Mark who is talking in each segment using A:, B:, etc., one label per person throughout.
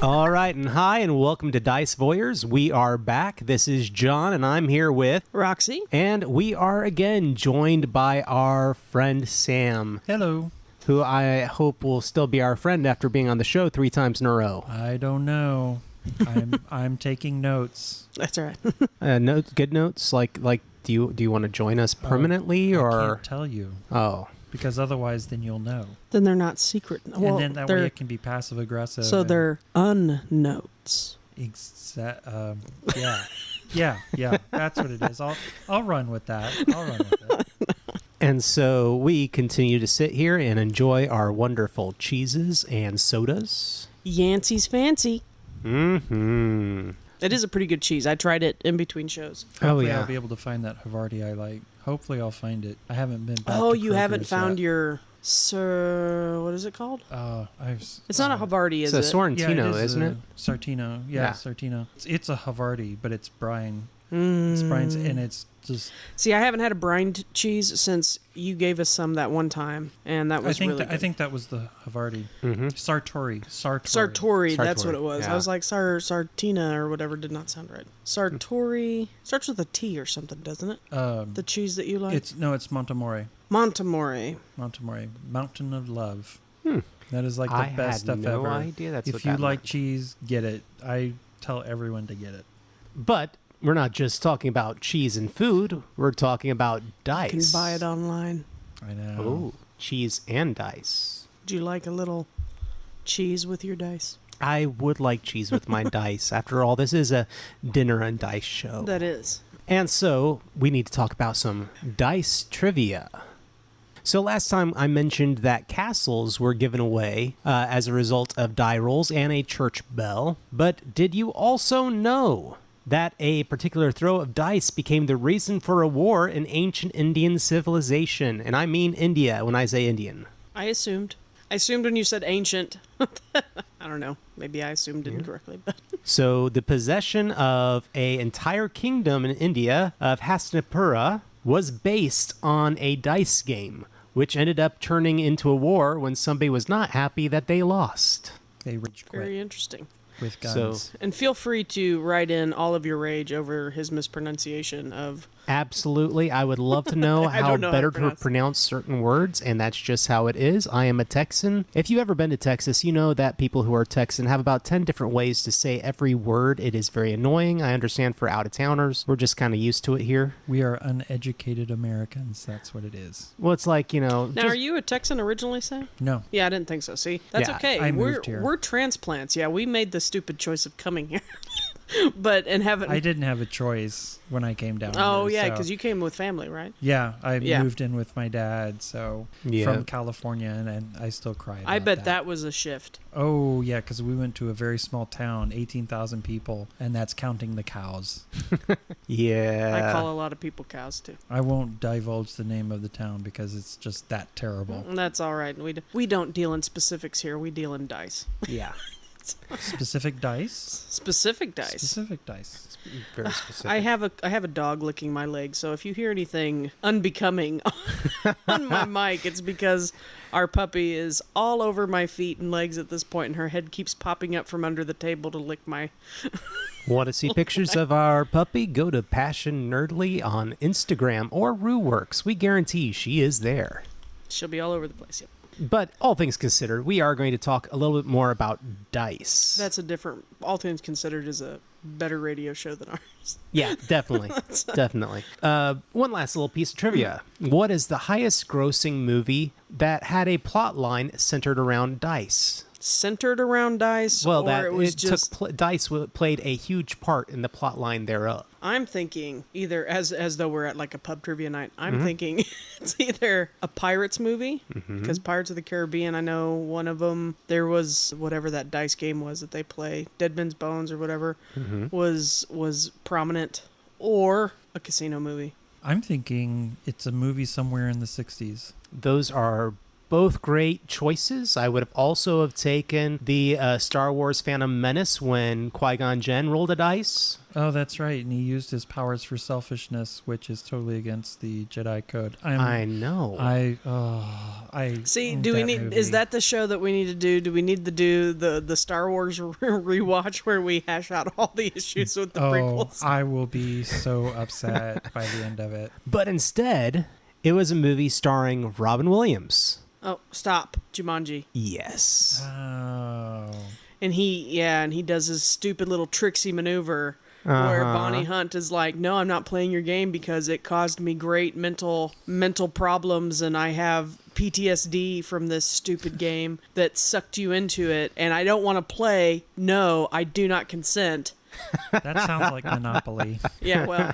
A: All right, and hi, and welcome to Dice Voyeurs. We are back. This is John, and I'm here with
B: Roxy.
A: And we are again joined by our friend Sam.
C: Hello.
A: Who I hope will still be our friend after being on the show 3 times in a row.
C: I don't know. I'm taking notes.
B: That's all
A: right. Good notes. Like, do you want to join us permanently, or?
C: I can't tell you.
A: Oh.
C: Because otherwise, then you'll know.
B: Then they're not secret.
C: Well, and then that way it can be passive aggressive.
B: So they're unnotes.
C: Yeah. That's what it is. I'll run with that.
A: And so we continue to sit here and enjoy our wonderful cheeses and sodas.
B: Yancey's Fancy.
A: Mm-hmm.
B: It is a pretty good cheese. I tried it in between shows.
C: Hopefully I'll be able to find that Havarti I like. Hopefully I'll find it. I haven't been back to
B: you haven't found
C: yet.
B: your what is it called? It's not a Havarti, is it?
A: It's a Sorrentino, isn't it?
C: Sartino. Yeah, Sartino. It's a Havarti, but it's brine. It's brine, and it's just...
B: See, I haven't had a brined cheese since you gave us some that one time, and that was really good.
C: I think that was the Havarti.
A: Mm-hmm.
B: Sartori, that's what it was.
A: Yeah.
B: I was like, Sartina or whatever did not sound right. Sartori starts with a T or something, doesn't it? The cheese that you like?
C: It's Montemore.
B: Montemore.
C: Mountain of Love.
A: Hmm.
C: That is like the best stuff ever.
A: I had no idea that's what
C: if you
A: that
C: like
A: meant.
C: cheese, get it. I tell everyone to get it.
A: But we're not just talking about cheese and food. We're talking about dice.
B: You can buy it online.
C: I know.
A: Oh, cheese and dice.
B: Do you like a little cheese with your dice?
A: I would like cheese with my dice. After all, this is a dinner and dice show.
B: That is.
A: And so we need to talk about some dice trivia. So last time I mentioned that castles were given away as a result of die rolls and a church bell. But did you also know that a particular throw of dice became the reason for a war in ancient Indian civilization? And I mean India when I say Indian.
B: I assumed when you said ancient. I don't know. Maybe I assumed incorrectly. But
A: So the possession of an entire kingdom in India of Hastinapura was based on a dice game, which ended up turning into a war when somebody was not happy that they lost.
C: They rage quit
B: very interesting.
C: with guns.
B: And feel free to write in all of your rage over his mispronunciation of...
A: Absolutely. I would love to know how better to pronounce certain words, and that's just how it is. I am a Texan. If you've ever been to Texas, you know that people who are Texan have about 10 different ways to say every word. It is very annoying. I understand for out-of-towners. We're just kind of used to it here.
C: We are uneducated Americans. That's what it is.
A: Well, it's like,
B: Now, are you a Texan originally, Sam?
C: No.
B: Yeah, I didn't think so. See? That's okay.
C: I moved here.
B: We're transplants. Yeah, we made the stupid choice of coming here. I
C: didn't have a choice when I came down
B: Oh,
C: here,
B: yeah,
C: so-
B: because you came with family, right?
C: Yeah, I moved in with my dad, from California, and I still cry about
B: I bet that was a shift.
C: Oh, yeah, because we went to a very small town, 18,000 people, and that's counting the cows.
A: Yeah.
B: I call a lot of people cows, too.
C: I won't divulge the name of the town because it's just that terrible.
B: That's all right. We don't deal in specifics here. We deal in dice.
A: Yeah.
C: Specific dice?
B: Specific dice.
C: Specific dice.
A: Very specific.
B: I have a dog licking my leg, so if you hear anything unbecoming on my mic, it's because our puppy is all over my feet and legs at this point, and her head keeps popping up from under the table to lick my...
A: Want to see pictures of our puppy? Go to Passion Nerdly on Instagram or Rueworks. We guarantee she is there.
B: She'll be all over the place, yep.
A: But all things considered, we are going to talk a little bit more about dice.
B: That's a different... All things considered is a better radio show than ours.
A: Yeah, definitely. Definitely. One last little piece of trivia. What is the highest grossing movie that had a plot line centered around dice?
B: Centered around dice?
A: Well,
B: or it was just...
A: dice played a huge part in the plot line thereof.
B: I'm thinking either, as though we're at like a pub trivia night, I'm thinking it's either a Pirates movie, because Pirates of the Caribbean, I know one of them, there was whatever that dice game was that they play, Dead Men's Bones or whatever, was prominent, or a casino movie.
C: I'm thinking it's a movie somewhere in the 60s.
A: Those are both great choices. I would have also have taken the Star Wars Phantom Menace when Qui-Gon Jinn rolled a dice.
C: Oh, that's right. And he used his powers for selfishness, which is totally against the Jedi code.
A: I know.
B: See, do we need?
C: Movie.
B: Is that the show that we need to do? Do we need to do the Star Wars rewatch where we hash out all the issues with the prequels?
C: I will be so upset by the end of it.
A: But instead, it was a movie starring Robin Williams.
B: Oh, stop, Jumanji.
A: Yes.
C: Oh.
B: And he does his stupid little tricksy maneuver where Bonnie Hunt is like, "No, I'm not playing your game because it caused me great mental problems, and I have PTSD from this stupid game that sucked you into it, and I don't want to play. No, I do not consent."
C: That sounds like Monopoly.
B: Yeah, well,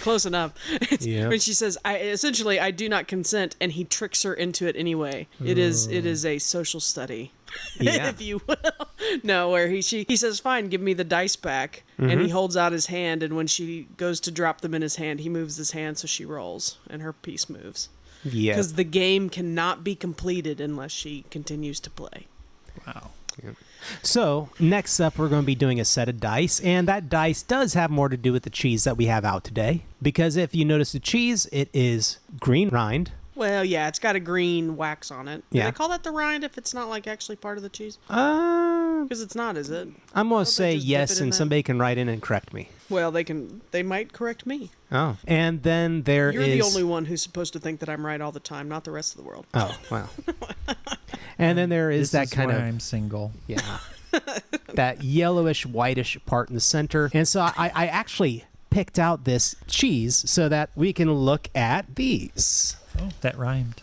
B: close enough.
A: Yeah.
B: When she says, I do not consent, and he tricks her into it anyway. It is a social study,
A: Yeah.
B: if you will. No, where he says, "Fine, give me the dice back," and he holds out his hand, and when she goes to drop them in his hand, he moves his hand so she rolls, and her piece moves.
A: Yeah.
B: Because the game cannot be completed unless she continues to play.
C: Wow.
A: So, next up, we're going to be doing a set of dice, and that dice does have more to do with the cheese that we have out today. Because if you notice the cheese, it is green rind.
B: Well, yeah, it's got a green wax on it. Do
A: Yeah.
B: they call that the rind if it's not like actually part of the cheese?
A: I'm
B: Because it's not, is it?
A: going to say
B: just dip
A: yes,
B: it in
A: and
B: that?
A: somebody can write in and correct me.
B: Well, they might correct me.
A: Oh. And then there
B: You're
A: is...
B: the only one who's supposed to think that I'm right all the time, not the rest of the world.
A: Oh, well. And then there is
C: This
A: that kind
C: why
A: of...
C: I'm single.
A: Yeah. That yellowish, whitish part in the center. And so I actually picked out this cheese so that we can look at these.
C: Oh, that rhymed.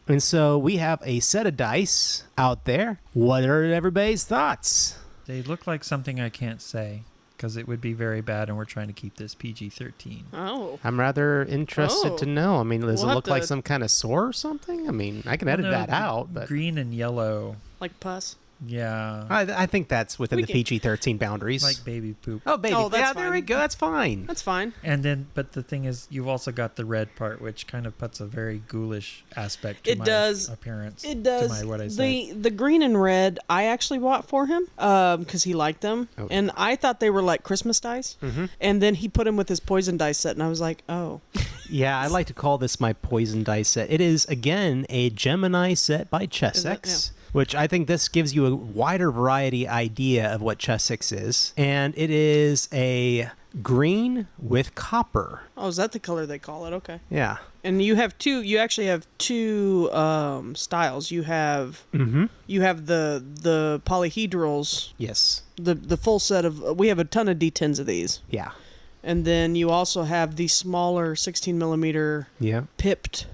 A: And so we have a set of dice out there. What are everybody's thoughts?
C: They look like something I can't say because it would be very bad, and we're trying to keep this PG-13.
B: Oh.
A: I'm rather interested to know. I mean, does
B: We'll
A: it
B: have
A: look like
B: to-
A: some kind of sore or something? I mean, I can edit
C: No,
A: that out, but
C: green and yellow.
B: Like pus?
C: Yeah.
A: I think that's within
B: We
A: the
B: can-
A: PG-13 boundaries.
C: Like baby poop.
A: oh, baby.
B: Oh, that's
A: yeah, there we
B: fine.
A: go. That's fine.
B: That's fine.
C: And then, but the thing is, you've also got the red part, which kind of puts a very ghoulish aspect to
B: It
C: my
B: does.
C: appearance.
B: It does.
C: To my, what I said.
B: The green and red I actually bought for him because he liked them.
A: Oh.
B: And I thought they were like Christmas dice.
A: Mm-hmm.
B: And then he put them with his poison dice set, and I was like, oh.
A: Yeah, I like to call this my poison dice set. It is, again, a Gemini set by Chessex, which I think this gives you a wider variety idea of what Chessex is. And it is a green with copper.
B: Oh, is that the color they call it? Okay.
A: Yeah.
B: And you actually have two styles. You have you have the polyhedrals,
A: Yes.
B: the full set of. We have a ton of D10s of these,
A: Yeah.
B: and then you also have the smaller 16 millimeter
A: Yeah.
B: pipped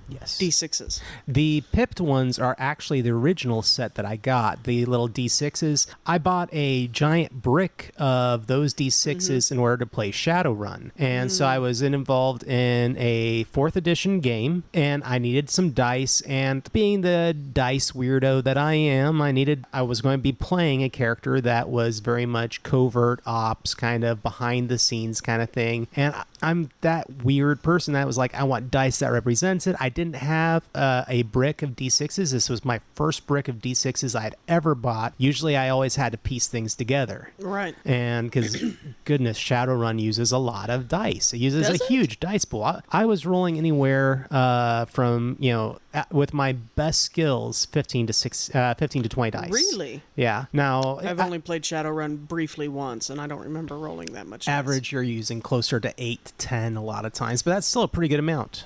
A: Yes.
B: D6s.
A: The pipped ones are actually the original set that I got, the little D6s. I bought a giant brick of those D6s in order to play Shadowrun. And so I was involved in a 4th edition game, and I needed some dice. And being the dice weirdo that I am, I was going to be playing a character that was very much covert ops, kind of behind the scenes kind of thing. And I'm that weird person that was like, I want dice that represents it. I didn't have a brick of D6s. This was my first brick of D6s I'd ever bought. Usually I always had to piece things together.
B: Right.
A: And because, goodness, Shadowrun uses a lot of dice. It uses
B: Does
A: a
B: it?
A: huge dice pool. I was rolling anywhere from, with my best skills, 15 to 20 dice.
B: Really?
A: Yeah. Now,
B: I've only played Shadowrun briefly once, and I don't remember rolling that much dice.
A: average, you're using closer to 8 to 10 a lot of times, but that's still a pretty good amount.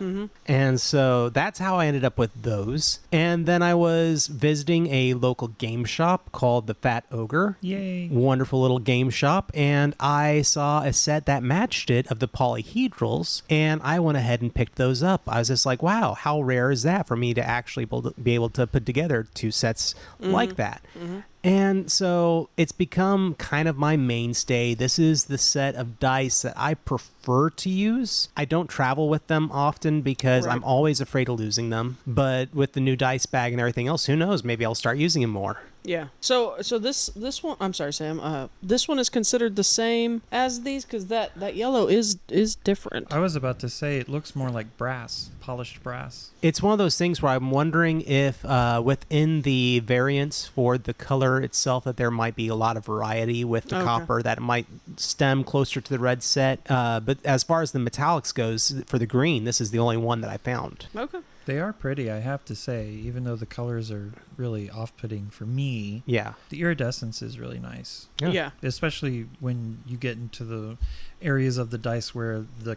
A: And so that's how I ended up with those. And then I was visiting a local game shop called the Fat Ogre.
C: Yay.
A: Wonderful little game shop. And I saw a set that matched it of the polyhedrals, and I went ahead and picked those up. I was just like, wow, how rare is that for me to actually be able to put together two sets like that? And so it's become kind of my mainstay. This is the set of dice that I prefer to use. I don't travel with them often because I'm always afraid of losing them. But with the new dice bag and everything else, who knows? Maybe I'll start using them more.
B: Yeah. So this one, I'm sorry, Sam. This one is considered the same as these because that yellow is different.
C: I was about to say it looks more like brass, polished brass.
A: It's one of those things where I'm wondering if within the variants for the color itself that there might be a lot of variety with the copper, that it might stem closer to the red set. But as far as the metallics goes, for the green, this is the only one that I found.
B: Okay.
C: They are pretty, I have to say, even though the colors are really off-putting for me.
A: Yeah.
C: The iridescence is really nice.
B: Yeah.
C: Especially when you get into the areas of the dice where the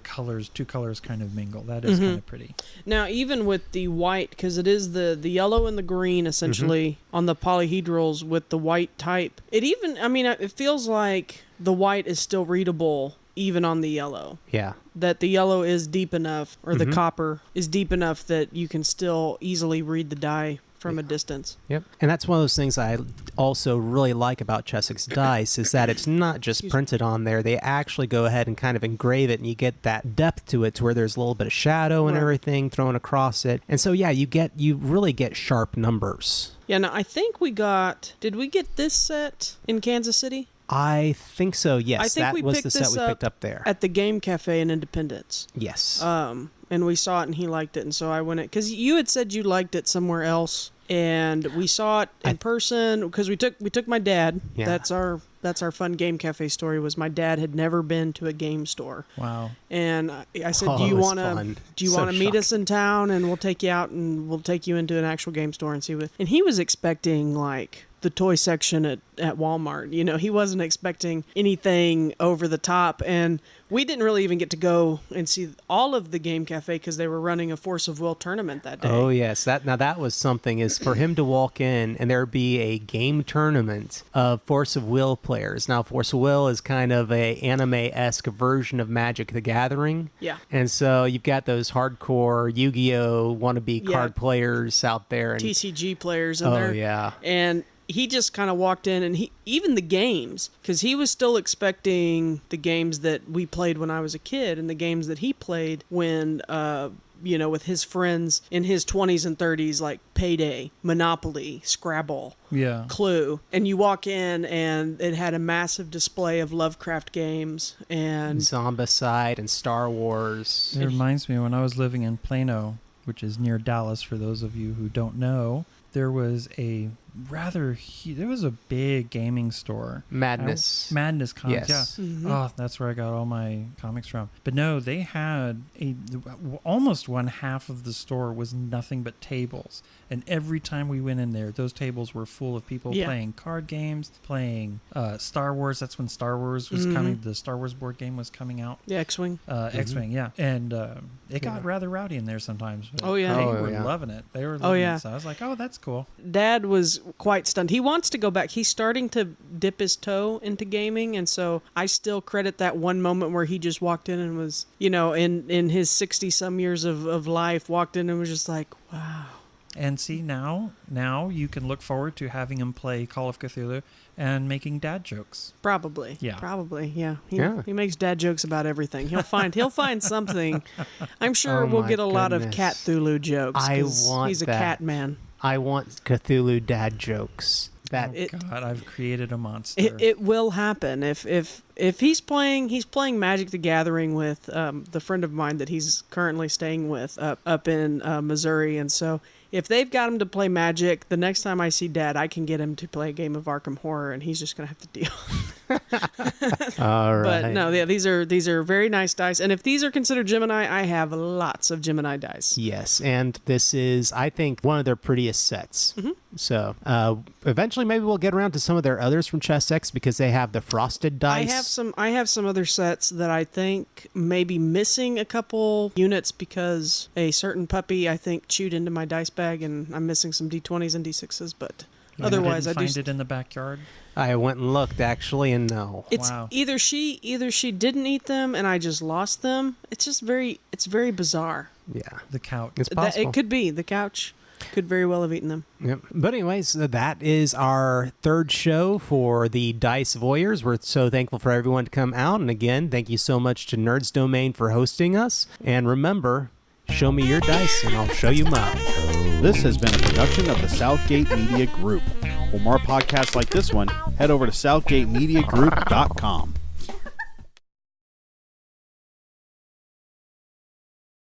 C: two colors kind of mingle. That is kind of pretty.
B: Now, even with the white, because it is the yellow and the green, essentially, on the polyhedrals with the white type, it feels like the white is still readable even on the yellow.
A: Yeah.
B: That the yellow is deep enough, or the copper is deep enough that you can still easily read the die from a distance.
A: Yep. And that's one of those things I also really like about Chessex dice is that it's not just printed on there. They actually go ahead and kind of engrave it, and you get that depth to it to where there's a little bit of shadow and everything thrown across it. And so, yeah, you really get sharp numbers.
B: Yeah, now I think did we get this set in Kansas City?
A: I think so, yes.
B: I think
A: that
B: we
A: was
B: picked
A: the set
B: this
A: we picked up there.
B: At the Game Cafe in Independence.
A: Yes.
B: And we saw it and he liked it, and so I went because you had said you liked it somewhere else, and we saw it in person because we took my dad.
A: Yeah.
B: That's our fun Game Cafe story. Was my dad had never been to a game store.
C: Wow.
B: And I said, do you want to meet us in town, and we'll take you out and we'll take you into an actual game store and see what. And he was expecting like the toy section at Walmart. You know, he wasn't expecting anything over the top, and we didn't really even get to go and see all of the Game Cafe because they were running a Force of Will tournament that day.
A: Oh yes, that was something, is for him to walk in and there be a game tournament of Force of Will players. Now, Force of Will is kind of a anime-esque version of Magic the Gathering.
B: Yeah.
A: And so you've got those hardcore Yu-Gi-Oh! Wannabe card players out there. And,
B: TCG players in there.
A: Oh, yeah.
B: And he just kind of walked in, and even the games, because he was still expecting the games that we played when I was a kid and the games that he played when, with his friends in his 20s and 30s, like Payday, Monopoly, Scrabble, Clue. And you walk in, and it had a massive display of Lovecraft games and
A: Zombicide and Star Wars.
C: It reminds me when I was living in Plano, which is near Dallas, for those of you who don't know, there was a big gaming store.
A: Madness
C: Comics,
A: yes.
C: yeah.
B: Mm-hmm.
C: Oh, that's where I got all my comics from. But no, they had almost one half of the store was nothing but tables. And every time we went in there, those tables were full of people playing card games, playing Star Wars. That's when Star Wars was coming. The Star Wars board game was coming out.
B: Yeah, X-Wing.
C: X-Wing, yeah. And it got rather rowdy in there sometimes. But
B: oh, yeah.
C: They were loving it. They were loving it. So I was like, oh, that's cool.
B: Dad was quite stunned. He wants to go back. He's starting to dip his toe into gaming, and so I still credit that one moment where he just walked in and was, in his 60-some years of life, walked in and was just like, wow.
C: And see, now you can look forward to having him play Call of Cthulhu and making dad jokes.
B: Probably. Yeah. He makes dad jokes about everything. He'll find something. I'm sure we'll get a lot of Cat Thulu jokes. He's a cat man.
A: I want Cthulhu dad jokes.
C: God, I've created a monster.
B: It will happen if he's playing Magic the Gathering with the friend of mine that he's currently staying with up in Missouri, and so if they've got him to play Magic, the next time I see Dad, I can get him to play a game of Arkham Horror, and he's just gonna have to deal.
A: All right.
B: But no, yeah, these are very nice dice, and if these are considered Gemini, I have lots of Gemini dice.
A: Yes, and this is, I think, one of their prettiest sets. Mm-hmm. So eventually, maybe we'll get around to some of their others from Chessex because they have the frosted dice.
B: I have some other sets that I think may be missing a couple units because a certain puppy, I think, chewed into my dice bag, and I'm missing some D20s and D6s, but otherwise I
C: find it in the backyard.
A: I went and looked actually, and no.
B: It's either she didn't eat them and I just lost them. It's very bizarre.
A: Yeah,
C: the couch.
A: It's possible.
B: It could be the couch. Could very well have eaten them.
A: Yep. But anyways, that is our third show for the Dice Voyeurs. We're so thankful for everyone to come out. And again, thank you so much to Nerds Domain for hosting us. And remember, show me your dice and I'll show you mine.
D: This has been a production of the Southgate Media Group. For more podcasts like this one, head over to southgatemediagroup.com.